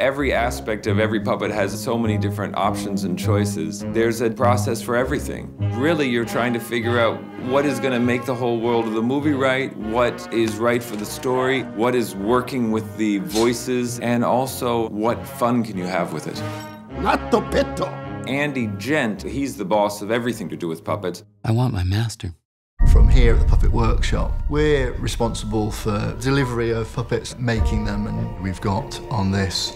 every aspect of every puppet has so many different options and choices. There's a process for everything. Really, you're trying to figure out what is going to make the whole world of the movie right, what is right for the story, what is working with the voices, and also what fun can you have with it. Andy Gent, he's the boss of everything to do with puppets. I want my master. From here at the Puppet Workshop, we're responsible for delivery of puppets, making them, and we've got on this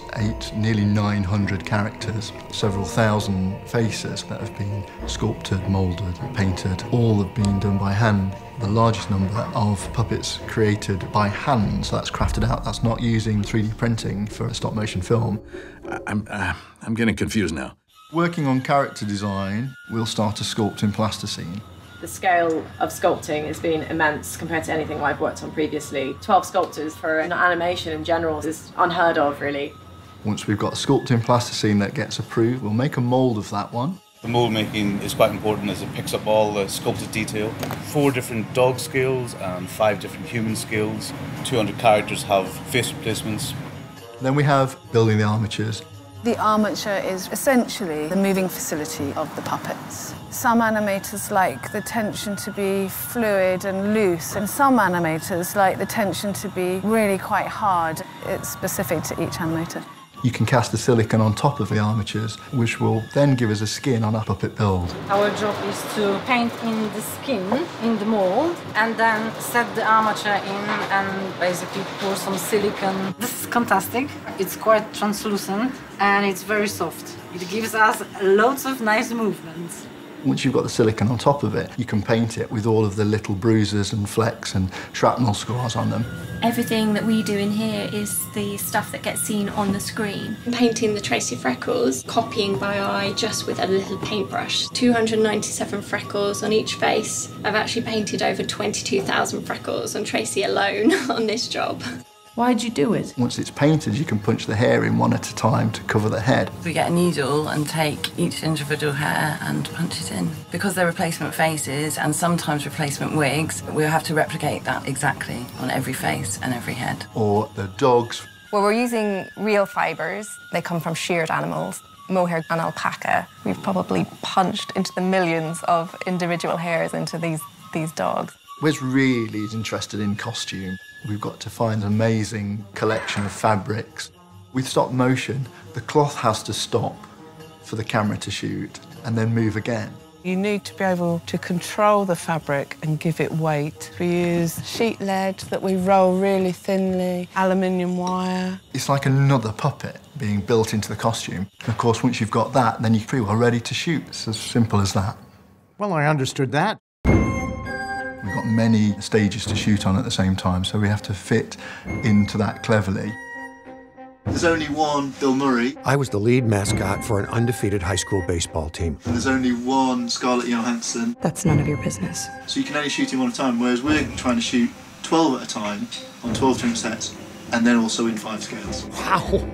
nearly 900 characters, several thousand faces that have been sculpted, moulded, painted, all have been done by hand. The largest number of puppets created by hand, so that's crafted out, that's not using 3D printing for a stop-motion film. I'm getting confused now. Working on character design, we'll start a sculpt in plasticine. The scale of sculpting has been immense compared to anything I've worked on previously. 12 sculptors for an animation in general is unheard of, really. Once we've got a sculpt in plasticine that gets approved, we'll make a mould of that one. The mould making is quite important as it picks up all the sculpted detail. 4 different dog scales and 5 different human scales. 200 characters have face replacements. Then we have building the armatures. The armature is essentially the moving facility of the puppets. Some animators like the tension to be fluid and loose, and some animators like the tension to be really quite hard. It's specific to each animator. You can cast the silicone on top of the armatures, which will then give us a skin on a puppet build. Our job is to paint in the skin, in the mold, and then set the armature in and basically pour some silicone. This is fantastic. It's quite translucent and it's very soft. It gives us loads of nice movements. Once you've got the silicone on top of it, you can paint it with all of the little bruises and flecks and shrapnel scars on them. Everything that we do in here is the stuff that gets seen on the screen. Painting the Tracy freckles, copying by eye just with a little paintbrush. 297 freckles on each face. I've actually painted over 22,000 freckles on Tracy alone on this job. Why'd you do it? Once it's painted, you can punch the hair in one at a time to cover the head. We get a needle and take each individual hair and punch it in. Because they're replacement faces and sometimes replacement wigs, we'll have to replicate that exactly on every face and every head. Or the dogs. Well, we're using real fibres. They come from sheared animals. Mohair and alpaca. We've probably punched into the millions of individual hairs into these dogs. Wes really is interested in costume. We've got to find an amazing collection of fabrics. With stop motion, the cloth has to stop for the camera to shoot and then move again. You need to be able to control the fabric and give it weight. We use sheet lead that we roll really thinly, aluminium wire. It's like another puppet being built into the costume. Of course, once you've got that, then you're pretty well ready to shoot. It's as simple as that. Well, I understood that. We've got many stages to shoot on at the same time, so we have to fit into that cleverly. There's only one Bill Murray. I was the lead mascot for an undefeated high school baseball team. And there's only one Scarlett Johansson. That's none of your business. So you can only shoot him one at a time, whereas we're trying to shoot 12 at a time on 12 different sets, and then also in 5 scales. Wow!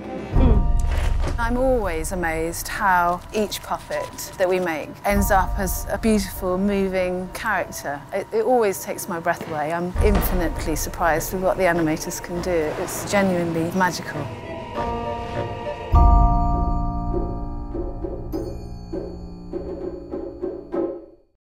I'm always amazed how each puppet that we make ends up as a beautiful, moving character. It always takes my breath away. I'm infinitely surprised with what the animators can do. It's genuinely magical.